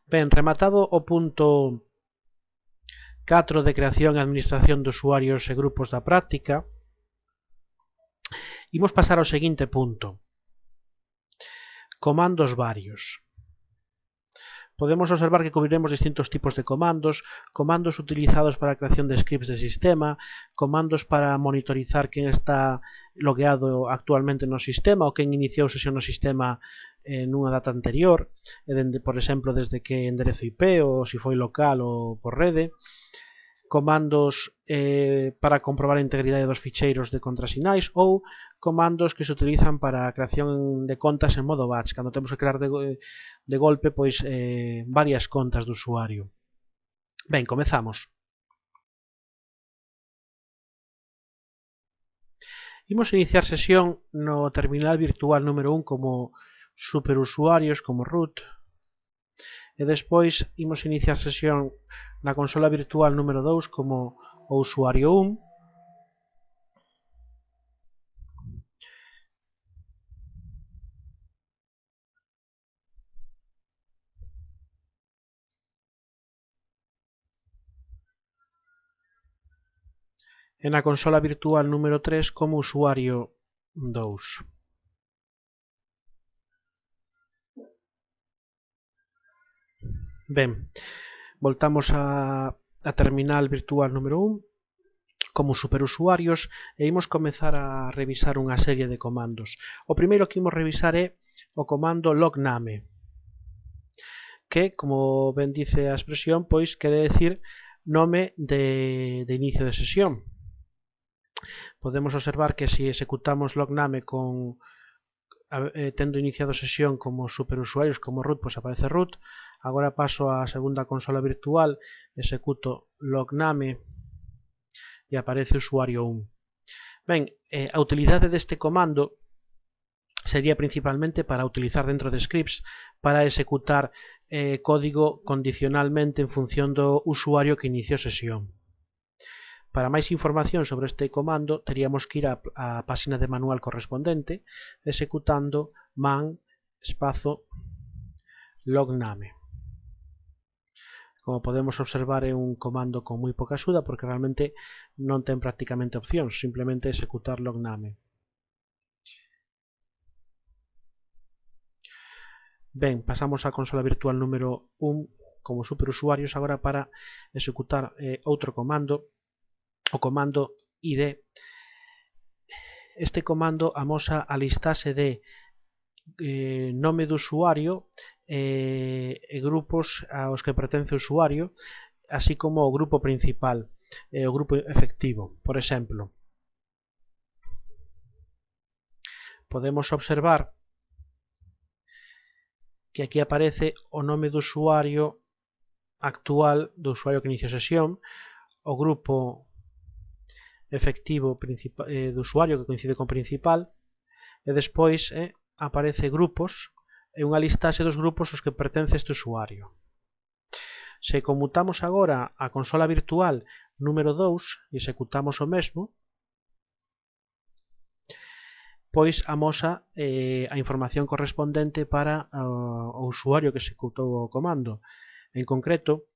Ben, rematado o punto 4 de creación e administración de usuarios e grupos da práctica, imos pasar ao seguinte punto: comandos varios. Podemos observar que cubriremos distintos tipos de comandos, comandos utilizados para a creación de scripts de sistema, comandos para monitorizar quen está logueado actualmente no sistema ou quen iniciou sesión no sistema nunha data anterior, por exemplo, desde que enderezo IP ou se foi local ou por rede, comandos para comprobar a integridade dos ficheiros de contrasinais ou comandos que se utilizan para a creación de contas en modo batch, cando temos que crear de golpe pois varias contas do usuario. Ben, comezamos. Imos iniciar sesión no terminal virtual número 1 como superusuarios, como root, e despois imos iniciar sesión na consola virtual número 2 como o usuario 1, e na consola virtual número 3 como usuario 2. Ben, voltamos a terminal virtual número 1 como superusuarios e imos comezar a revisar unha serie de comandos. O primeiro que imos revisar é o comando logname, que, como ben dice a expresión, pois quere decir nome de inicio de sesión. Podemos observar que se executamos logname tendo iniciado sesión como superusuarios, como root, pois aparece root. Agora paso á segunda consola virtual, executo logname e aparece usuario 1. Ben, a utilidade deste comando sería principalmente para utilizar dentro de scripts para executar código condicionalmente en función do usuario que iniciou sesión. Para máis información sobre este comando teríamos que ir á página de manual correspondente executando man espazo logname. Como podemos observar, é un comando con moi poca axuda porque realmente non ten prácticamente opcións, simplemente executar logname. Ben, pasamos á consola virtual número 1 como superusuarios agora para executar outro comando, o comando id. Este comando amosa a listase de nome do usuario e grupos aos que pertence o usuario, así como o grupo principal, o grupo efectivo. Por exemplo, podemos observar que aquí aparece o nome do usuario actual, do usuario que inicia sesión, o grupo efectivo do usuario que coincide con principal, e despois aparece grupos e unha listaxe dos grupos aos que pertence este usuario. Se conmutamos agora a consola virtual número 2 e executamos o mesmo, pois amosa a información correspondente para o usuario que executou o comando. En concreto,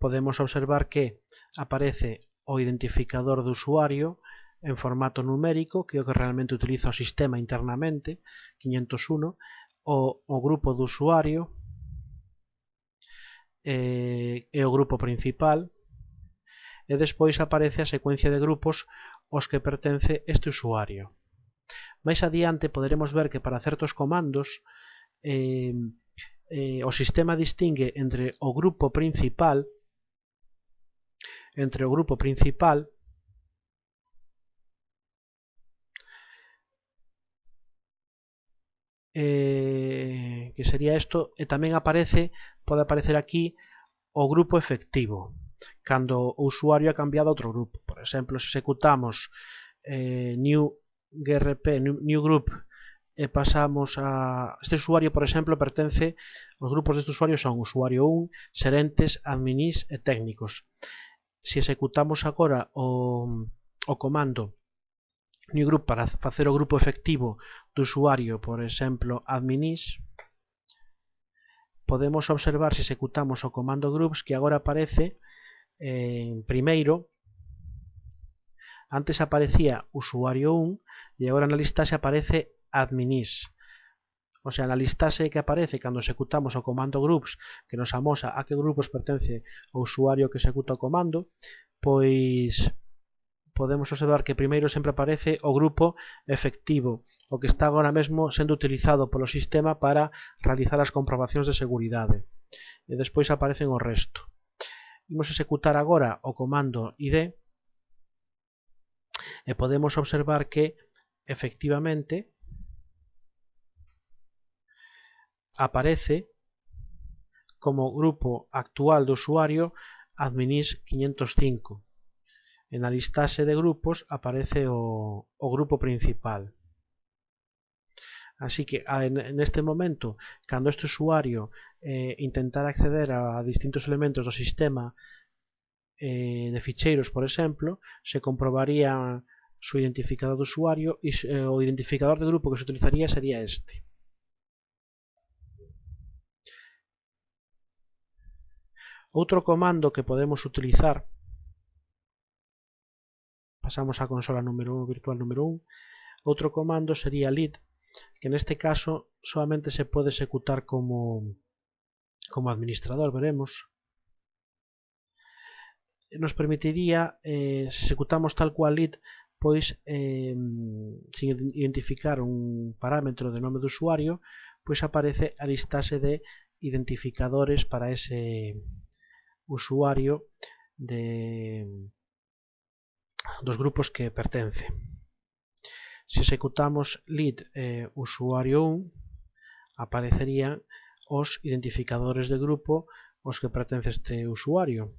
podemos observar que aparece o identificador do usuario en formato numérico, que é o que realmente utiliza o sistema internamente, 501, o grupo do usuario e o grupo principal, e despois aparece a secuencia de grupos aos que pertence este usuario. Máis adiante poderemos ver que para certos comandos o sistema distingue entre o grupo principal que sería isto, e tamén pode aparecer aquí o grupo efectivo cando o usuario ha cambiado a outro grupo. Por exemplo, se executamos new group e pasamos a este usuario, por exemplo, pertence, os grupos deste usuario son usuario 1, xerentes, adminís e técnicos. Se executamos agora o comando new group para facer o grupo efectivo do usuario, por exemplo, adminis. Podemos observar, se executamos o comando groups, que agora aparece primeiro, antes aparecía usuario 1 e agora na listaxe aparece adminis. O sea, na listaxe que aparece cando executamos o comando groups, que nos amosa a que grupos pertence o usuario que executa o comando, pois podemos observar que primeiro sempre aparece o grupo efectivo, o que está agora mesmo sendo utilizado polo sistema para realizar as comprobacións de seguridade. E despois aparecen o resto. Imos executar agora o comando id e podemos observar que efectivamente aparece como grupo actual do usuario adminis 505. En la listaxe de grupos aparece o grupo principal. Así que neste momento, cando este usuario intentar acceder a distintos elementos do sistema de ficheiros, por exemplo, se comprobaría su identificador de usuario e o identificador de grupo que se utilizaría sería este. Outro comando que podemos utilizar, pasamos á consola número 1, virtual número 1, outro comando sería lead, que neste caso solamente se pode executar como administrador, veremos. Nos permitiría, se executamos tal cual lead, pois sin identificar un parámetro de nome do usuario, pois aparece a listaxe de identificadores para ese usuario dos grupos que pertence. Se executamos lead usuario 1, aparecerían os identificadores de grupo aos que pertence este usuario.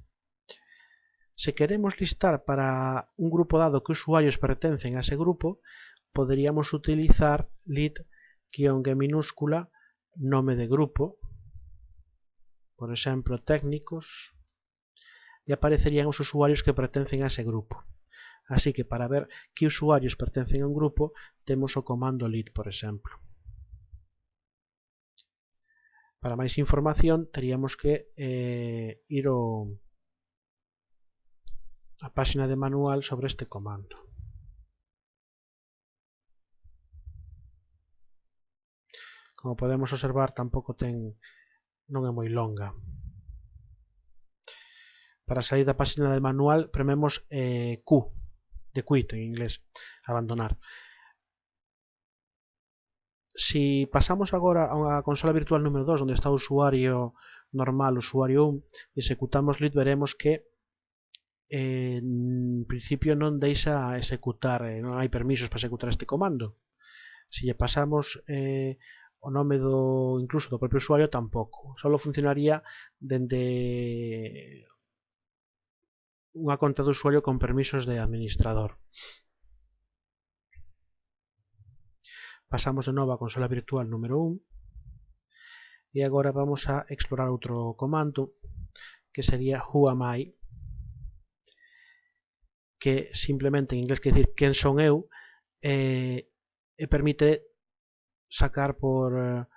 Se queremos listar para un grupo dado que usuarios pertencen a ese grupo, poderíamos utilizar lead-minúscula nome de grupo, por exemplo, técnicos, e aparecerían os usuarios que pertencen a ese grupo. Así que para ver que usuarios pertencen a un grupo, temos o comando lead, por exemplo. Para máis información, teríamos que ir a páxina de manual sobre este comando. Como podemos observar, tampouco non é moi longa. Para sair da páxina de manual, prememos Q, de quit en inglés, abandonar. Si pasamos agora a unha consola virtual número 2, onde está o usuario normal, o usuario 1, e executamos lead, veremos que en principio non deixa executar, non hai permisos para executar este comando. Se lle pasamos o nome incluso do propio usuario, tampouco. Só funcionaría dende unha conta de usuario con permisos de administrador. Pasamos de novo a consola virtual número 1 e agora vamos a explorar outro comando que sería whoami, que simplemente en inglés quer dicir quen son eu, e permite sacar por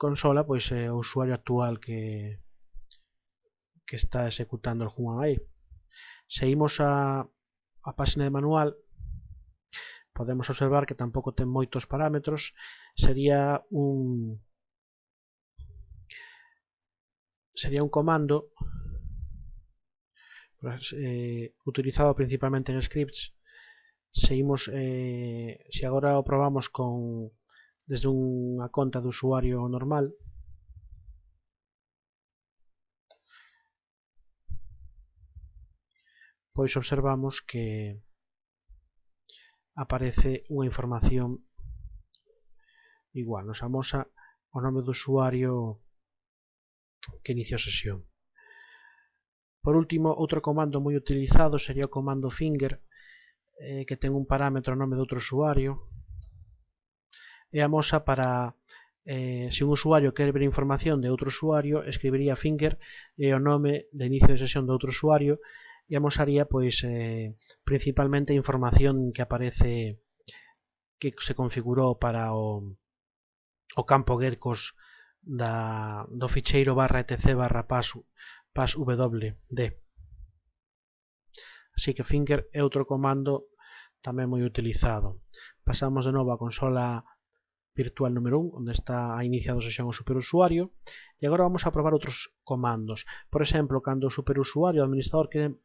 consola pois o usuario actual que está executando el whoami. Se imos a páxina de manual, podemos observar que tampouco ten moitos parámetros. Sería un comando utilizado principalmente en scripts. Se agora o probamos desde unha conta de usuario normal, pois observamos que aparece unha información igual, nos amosa o nome do usuario que inicia a sesión. Por último, outro comando moi utilizado sería o comando finger, que ten un parámetro nome de outro usuario, e amosa para se un usuario quere ver información de outro usuario, escribiría finger e o nome de inicio de sesión de outro usuario, e amosaría pois principalmente a información que aparece que se configurou para o campo getCost do ficheiro /etc/passwd. Así que finger é outro comando tamén moi utilizado. Pasamos de novo á consola virtual número 1, onde está a iniciado sesión o superusuario, e agora vamos a probar outros comandos. Por exemplo, cando o superusuario, o administrador, quere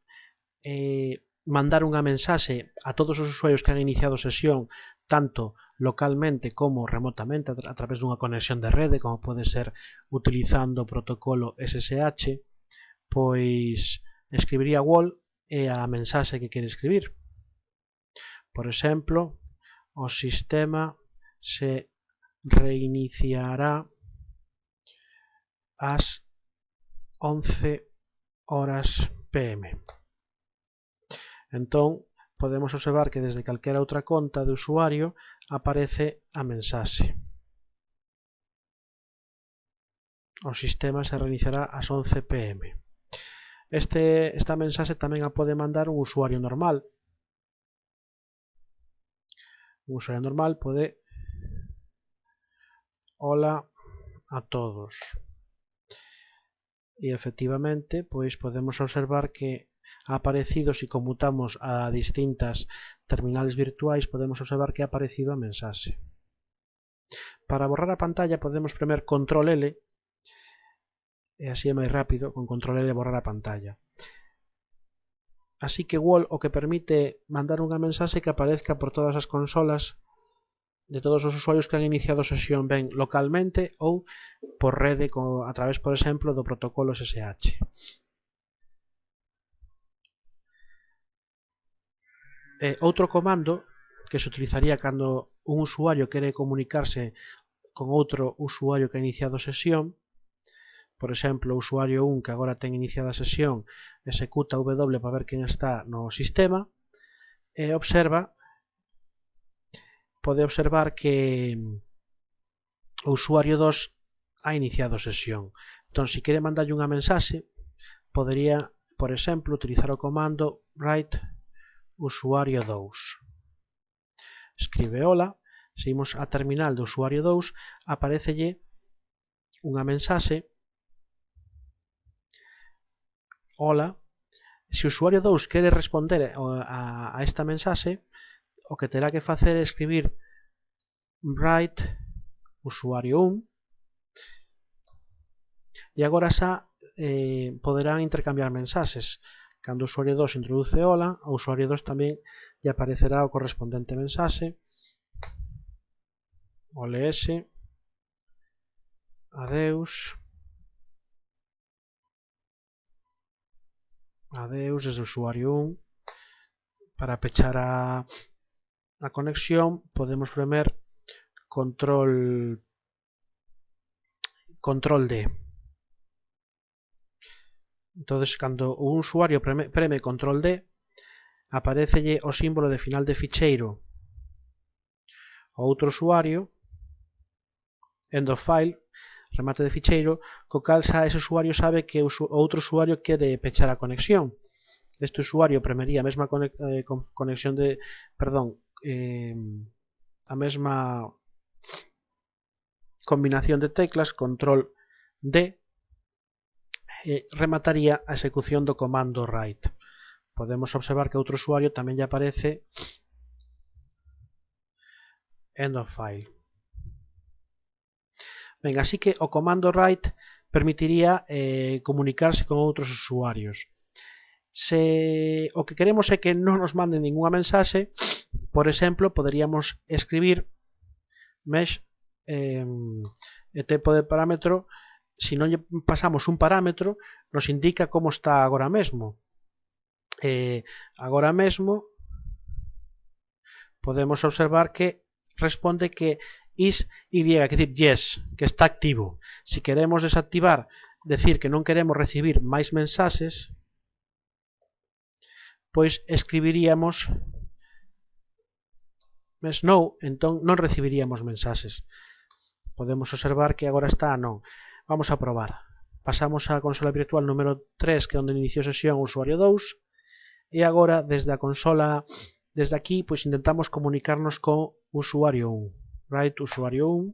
mandar unha mensaxe a todos os usuarios que han iniciado sesión, tanto localmente como remotamente a través dunha conexión de rede, como pode ser utilizando o protocolo SSH, pois escribiría wall e a mensaxe que quere escribir. Por exemplo, o sistema se reiniciará ás 11 horas PM. Entón, podemos observar que desde calquera outra conta de usuario aparece a mensaxe. O sistema se reiniciará ás 11 PM. Esta mensaxe tamén a pode mandar un usuario normal. Un usuario normal pode: hola a todos. E efectivamente, pois podemos observar que ha aparecido, se conmutamos a distintas terminales virtuais, podemos observar que ha aparecido a mensaxe. Para borrar a pantalla podemos premer Control L, e así é máis rápido, con Control L borrar a pantalla. Así que wall o que permite mandar unha mensaxe que aparezca por todas as consolas de todos os usuarios que han iniciado sesión ben localmente ou por rede a través, por exemplo, do protocolo SSH. Outro comando que se utilizaría cando un usuario quere comunicarse con outro usuario que ha iniciado sesión, por exemplo, o usuario 1 que agora ten iniciada a sesión executa W para ver quen está no sistema e pode observar que o usuario 2 ha iniciado sesión. Entón, se quere mandarlle unha mensaxe, podería, por exemplo, utilizar o comando write usuario 2. Escribe hola, se imos a terminal do usuario 2, aparecelle unha mensaxe: hola. Se o usuario 2 quere responder a esta mensaxe, o que terá que facer é escribir write usuario 1, e agora xa poderán intercambiar mensaxes. Cando o usuario 2 introduce hola, ao usuario 2 tamén lle aparecerá o correspondente mensaxe: OLS, adeus, adeus desde o usuario 1. Para pechar a conexión podemos premer Control D. Entonces, cando un usuario preme Control D, aparecelle o símbolo de final de ficheiro ao outro usuario, end of file, remate de ficheiro, co cal xa ese usuario sabe que o outro usuario quere pechar a conexión. Este usuario premería a mesma conexión de, perdón, a mesma combinación de teclas, Control D, e remataría a execución do comando write. Podemos observar que outro usuario tamén lle aparece end of file. Ben, así que o comando write permitiría comunicarse con outros usuarios. Se o que queremos é que non nos manden ninguna mensaxe, por exemplo, poderíamos escribir mesh e tempo de parámetro. Se non lle pasamos un parámetro, nos indica como está agora mesmo. Agora mesmo podemos observar que responde que is y, quer dicir yes, que está activo. Se queremos desactivar, decir que non queremos recibir máis mensaxes, pois escribiríamos no, entón non recibiríamos mensaxes. Podemos observar que agora está a non. Vamos a probar. Pasamos á consola virtual número 3, que é onde inició sesión o usuario 2. e agora desde a consola, desde aquí, pois intentamos comunicarnos con usuario 1. Write usuario 1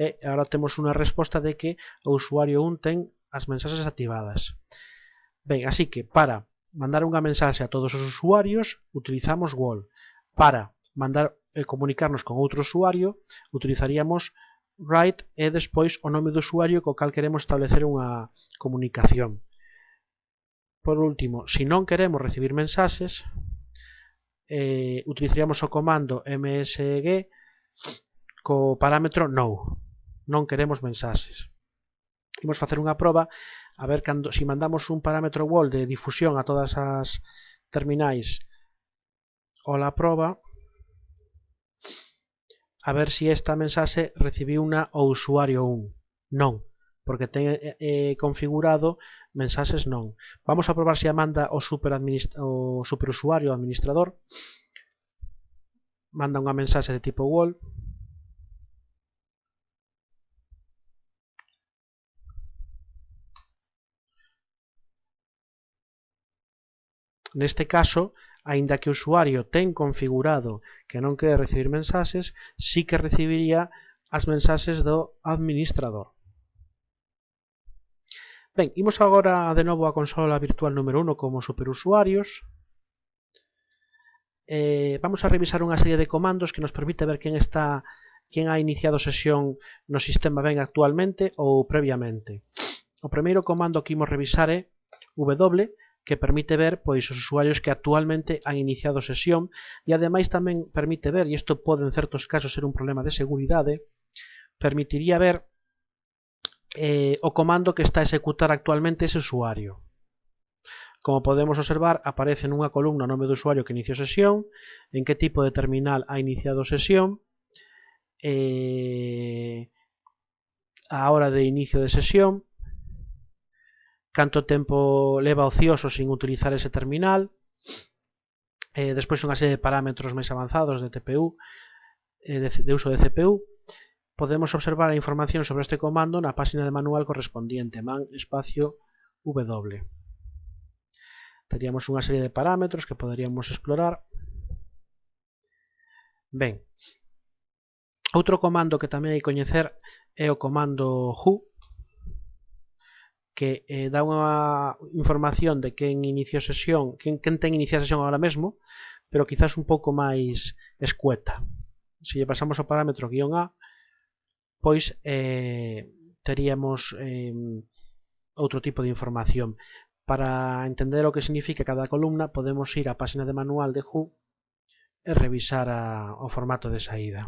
e agora temos unha resposta de que o usuario 1 ten as mensaxes activadas. Ben, así que para mandar unha mensaxe a todos os usuarios utilizamos wall. Para mandar comunicarnos con outro usuario utilizaríamos write e despois o nome do usuario co cal queremos establecer unha comunicación. Por último, se non queremos recibir mensaxes, utilizaríamos o comando msg co parámetro no. Non queremos mensaxes. Imos facer unha proba a ver cando, se mandamos un parámetro wall de difusión a todas as terminais ou a proba, a ver se esta mensaxe recibiu unha o usuario 1. Non, porque ten configurado mensaxes non. Vamos a probar se a manda o superusuario o administrador. Manda unha mensaxe de tipo wall. Neste caso, aínda que o usuario ten configurado que non quere recibir mensaxes, sí que recibiría as mensaxes do administrador. Ben, imos agora de novo á consola virtual número 1 como superusuarios. Vamos a revisar unha serie de comandos que nos permite ver quen ha iniciado sesión no sistema ben actualmente ou previamente. O primeiro comando que imos revisar é w, que permite ver pois os usuarios que actualmente han iniciado sesión e ademais tamén permite ver, e isto pode en certos casos ser un problema de seguridade, permitiría ver o comando que está a executar actualmente ese usuario. Como podemos observar, aparece nunha columna o nome do usuario que inició sesión, en que tipo de terminal ha iniciado sesión, a hora de inicio de sesión, canto tempo leva ocioso sin utilizar ese terminal, despois unha serie de parámetros máis avanzados de TPU, de uso de CPU. Podemos observar a información sobre este comando na página de manual correspondiente, man espacio w. Teríamos unha serie de parámetros que poderíamos explorar. Ben, outro comando que tamén hai que coñecer é o comando who, que dá unha información de quen inició sesión, quen ten iniciada sesión agora mesmo, pero quizás un pouco máis escueta. Se lle pasamos o parámetro -a, pois teríamos outro tipo de información. Para entender o que significa cada columna podemos ir á página de manual de who e revisar o formato de saída.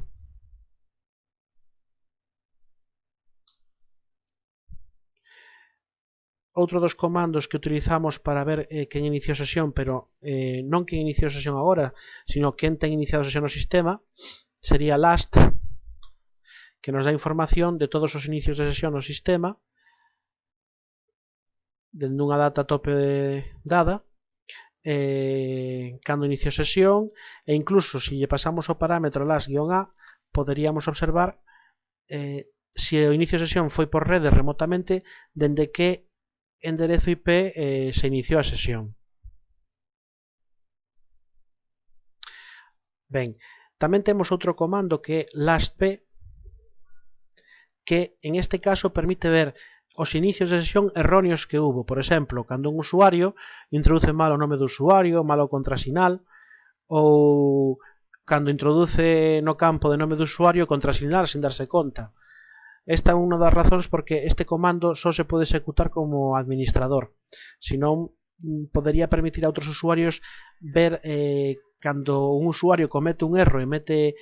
Outro dos comandos que utilizamos para ver quen inició sesión, pero non quen inició sesión agora, sino quen ten iniciado sesión no sistema, sería last, que nos dá información de todos os inicios de sesión no sistema, dende unha data tope dada, cando inició sesión, e incluso se lle pasamos o parámetro last-a, poderíamos observar se o inicio de sesión foi por rede remotamente, dende que enderezo IP se iniciou a sesión. Ben, tamén temos outro comando que é lastp, que en este caso permite ver os inicios de sesión erróneos que hubo. Por exemplo, cando un usuario introduce mal o nome do usuario, mal o contrasinal, ou cando introduce no campo de nome do usuario contrasinal sen darse conta. Esta é unha das razóns porque este comando só se pode executar como administrador. Senón, podería permitir a outros usuarios ver cando un usuario comete un erro e mete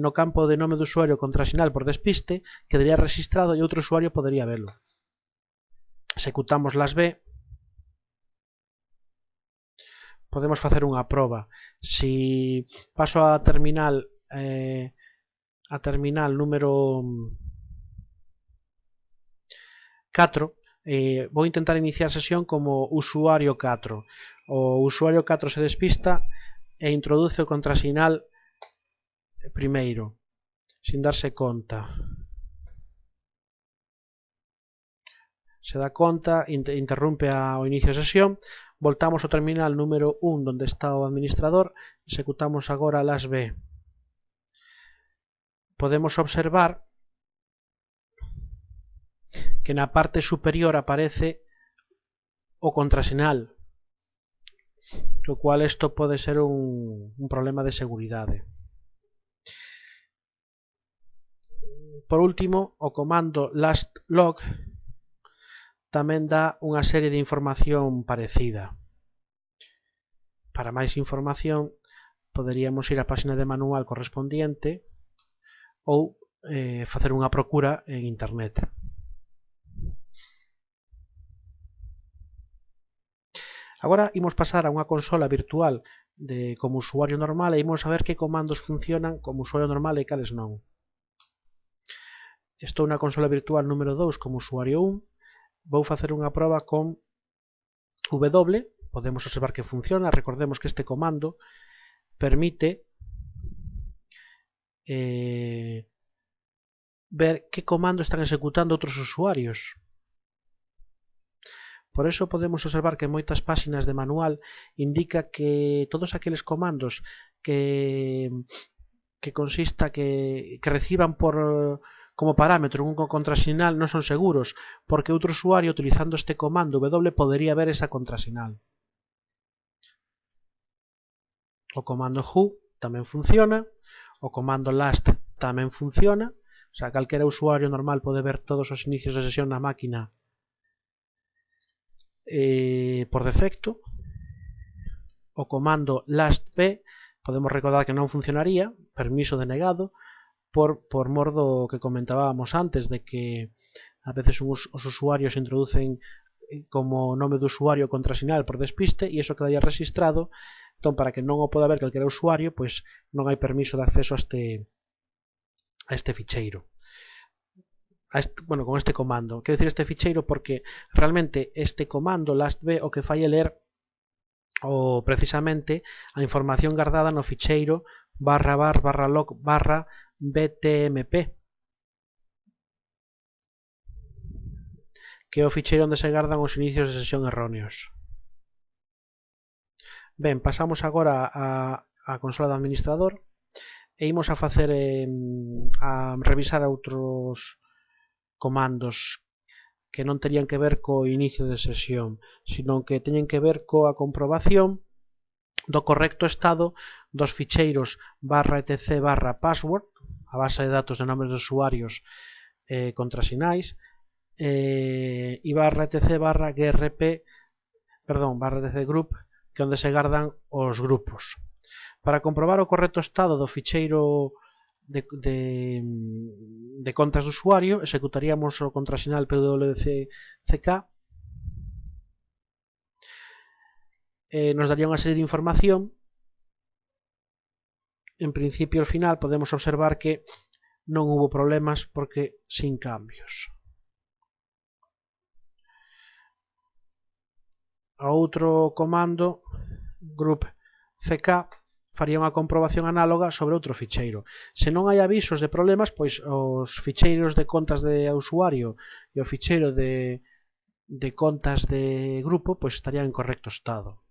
no campo de nome do usuario contrasinal por despiste, quedaría registrado e outro usuario podería velo. Executamos las B. Podemos facer unha proba. Si paso a terminal número 4, vou intentar iniciar sesión como usuario 4. O usuario 4 se despista e introduce o contrasinal primeiro, sin darse conta. Se dá conta, interrumpe o inicio de sesión. Voltamos ao terminal número 1 onde está o administrador, executamos agora las B. Podemos observar que na parte superior aparece o contrasinal, o cual isto pode ser un problema de seguridade. Por último, o comando lastlog tamén dá unha serie de información parecida. Para máis información poderíamos ir á página de manual correspondiente ou facer unha procura en internet. Agora imos pasar a unha consola virtual como usuario normal e imos a ver que comandos funcionan como usuario normal e cales non. Estou na consola virtual número 2 como usuario 1. Vou facer unha proba con W. Podemos observar que funciona. Recordemos que este comando permite ver que comando están executando outros usuarios. Por eso podemos observar que en moitas páxinas de manual indica que todos aqueles comandos que reciban como parámetro un contrasinal non son seguros, porque outro usuario utilizando este comando W podería ver esa contrasinal. O comando who tamén funciona, o comando last tamén funciona, o sea, calquera usuario normal pode ver todos os inicios de sesión na máquina por defecto. O comando lastp podemos recordar que non funcionaría, permiso denegado, por mor do que comentábamos antes, de que a veces os usuarios introducen como nome de usuario contrasinal por despiste e iso quedaría registrado. Entón, para que non o poda ver calquera usuario, pois non hai permiso de acceso a este ficheiro. Con este comando. Quero dicir este ficheiro porque realmente este comando lastb o que fai é ler precisamente a información guardada no ficheiro /var/log/btmp, que é o ficheiro onde se guardan os inicios de sesión erróneos. Ben, pasamos agora á consola de administrador e imos a facer a revisar outros comandos que non terían que ver co inicio de sesión, sino que teñen que ver coa comprobación do correcto estado dos ficheiros /etc/password, a base de datos de nomes de usuarios contrasinais, e /etc/grp/etc que é onde se guardan os grupos. Para comprobar o correcto estado do ficheiro de contas de usuario, executaríamos o contrasinal pwck, nos daría unha serie de información. En principio, ao final, podemos observar que non hubo problemas porque sin cambios. O outro comando, groupck, faría unha comprobación análoga sobre outro ficheiro. Se non hai avisos de problemas, pois os ficheiros de contas de usuario e o ficheiro de contas de grupo pois estarían en correcto estado.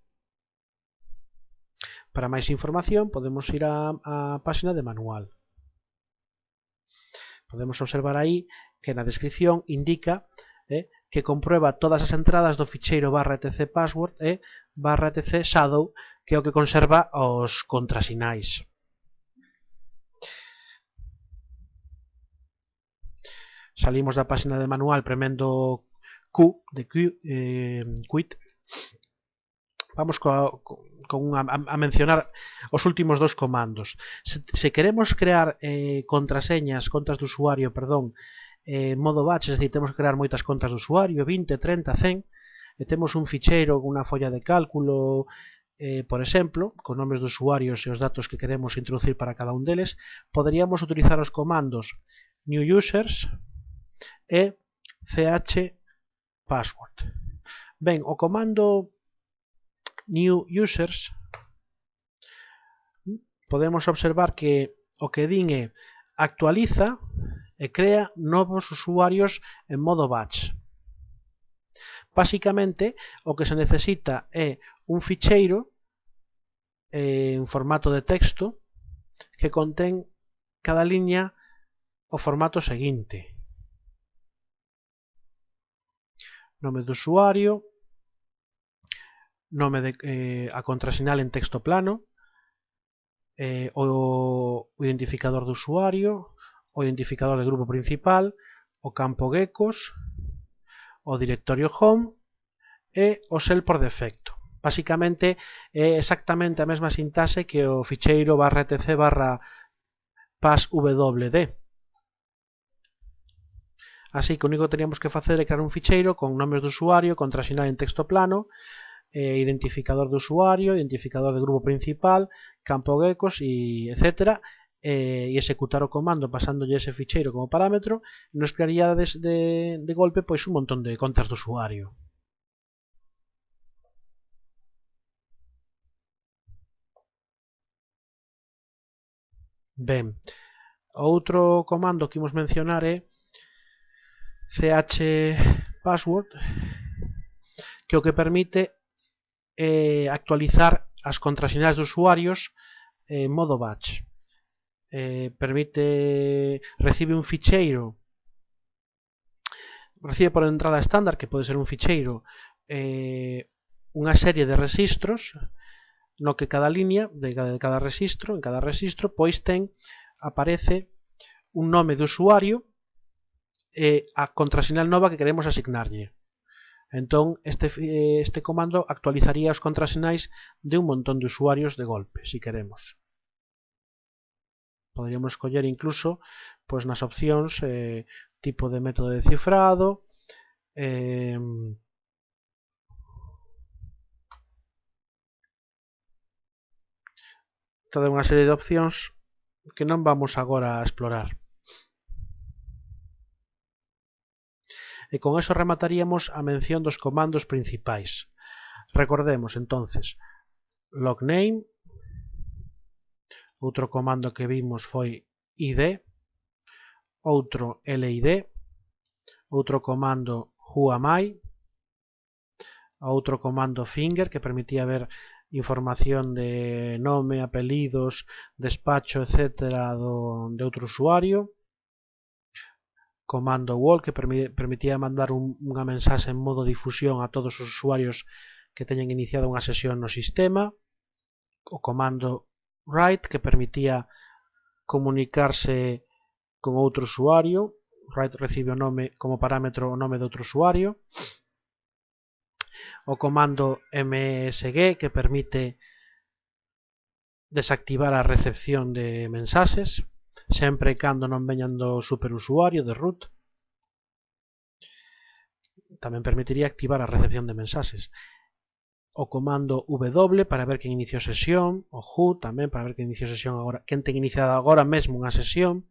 Para máis información podemos ir á páxina de manual. Podemos observar aí que na descripción indica que comprueba todas as entradas do ficheiro /etc/password e /etc/shadow, que é o que conserva os contrasinais. Salimos da páxina de manual premendo Q de quit. Vamos a mencionar os últimos dos comandos. Se queremos crear contas de usuario, en modo batch, es decir, temos que crear moitas contas de usuario, 20, 30, 100, e temos un ficheiro con unha folla de cálculo, por exemplo, con nomes de usuarios e os datos que queremos introducir para cada un deles, poderíamos utilizar os comandos new users e chpassword. Ben, o comando new users podemos observar que o que din é actualiza e crea novos usuarios en modo batch. Basicamente, o que se necesita é un ficheiro en formato de texto que contén cada liña o formato seguinte: nome do usuario, nome a contrasinal en texto plano, o identificador do usuario, o identificador de grupo principal, o campo geckos, o directorio home e o shell por defecto. Basicamente é exactamente a mesma sintaxe que o ficheiro /etc /passwd. Así que o único que teníamos que facer é crear un ficheiro con nomes do usuario, contrasinal en texto plano, identificador do usuario, identificador de grupo principal, campo geckos y etc. E executar o comando pasándolle ese ficheiro como parámetro, e nos crearía de golpe pois un montón de contas do usuario. Ben, outro comando que imos mencionar é chpassword, que o que permite actualizar as contrasinais dos usuarios en modo batch. Recibe un ficheiro, recibe por entrada estándar, que pode ser un ficheiro, unha serie de registros no que cada liña de cada registro, en cada registro, pois aparece un nome de usuario e a contrasinal nova que queremos asignarlle. Entón, este comando actualizaría os contrasinais de un montón de usuarios de golpe, si queremos. Poderíamos escoller incluso pois, nas opcións tipo de método de cifrado, toda unha serie de opcións que non vamos agora a explorar. E con eso remataríamos a mención dos comandos principais. Recordemos entonces logname, outro comando que vimos foi id, outro lid, outro comando whoami, outro comando finger que permitía ver información de nome, apelidos, despacho, etc. de outro usuario, comando wall que permitía mandar unha mensaxe en modo difusión a todos os usuarios que teñen iniciado unha sesión no sistema, o comando write que permitía comunicarse con outro usuario, write recibe o nome como parámetro o nome de outro usuario, o comando msg que permite desactivar a recepción de mensaxes sempre e cando non veñan do superusuario de root. Tamén permitiría activar a recepción de mensaxes. O comando w para ver quen iniciou sesión, o who tamén para ver quen iniciou sesión agora, quen ten iniciado agora mesmo unha sesión.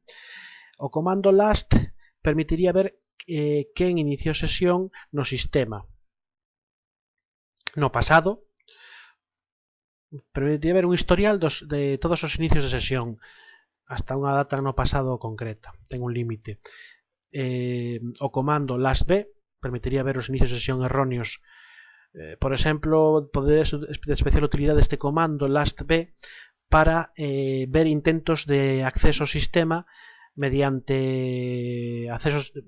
O comando last permitiría ver quen iniciou sesión no sistema. No pasado, permitiría ver un historial de todos os inicios de sesión hasta unha data no pasado concreta, ten un límite. O comando lastb permitiría ver os inicios de sesión erróneos. Por exemplo, poder de especial utilidade este comando lastb para ver intentos de acceso ao sistema mediante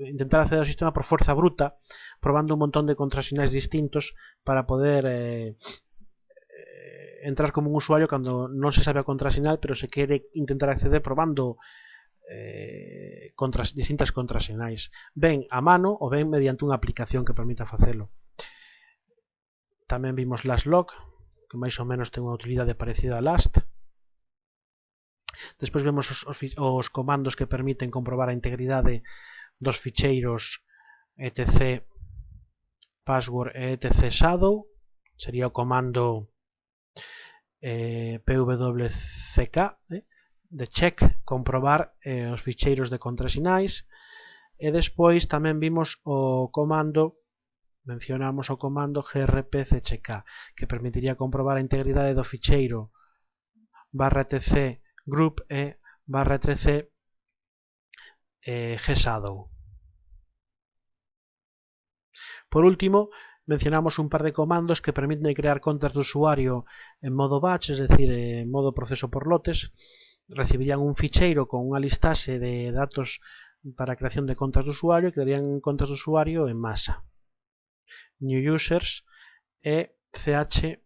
intentar acceder ao sistema por fuerza bruta, probando un montón de contrasinais distintos para poder entrar como un usuario cando non se sabe a contrasinal, pero se quere intentar acceder probando distintas contrasinais, ben a mano ou ben mediante unha aplicación que permita facelo. Tamén vimos lastlog, que máis ou menos ten unha utilidade parecida a last. Despois vemos os comandos que permiten comprobar a integridade dos ficheiros etc password e etc shadow, sería o comando pwck de check, comprobar os ficheiros de contrasinais. E despois tamén vimos o comando, mencionamos o comando grpchk, que permitiría comprobar a integridade do ficheiro /etc group e /etc gshadow. Por último, mencionamos un par de comandos que permiten crear contas de usuario en modo batch, es decir, en modo proceso por lotes. Recibirían un ficheiro con unha listaxe de datos para a creación de contas de usuario e crearían contas de usuario en masa. New users e ch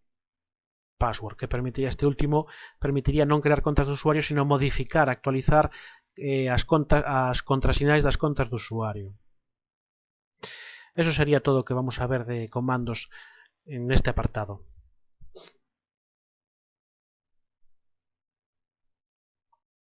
password, que permitiría, este último permitiría non crear contas de usuario, sino modificar, actualizar as contrasinais das contas de usuario. Eso sería todo o que vamos a ver de comandos en este apartado.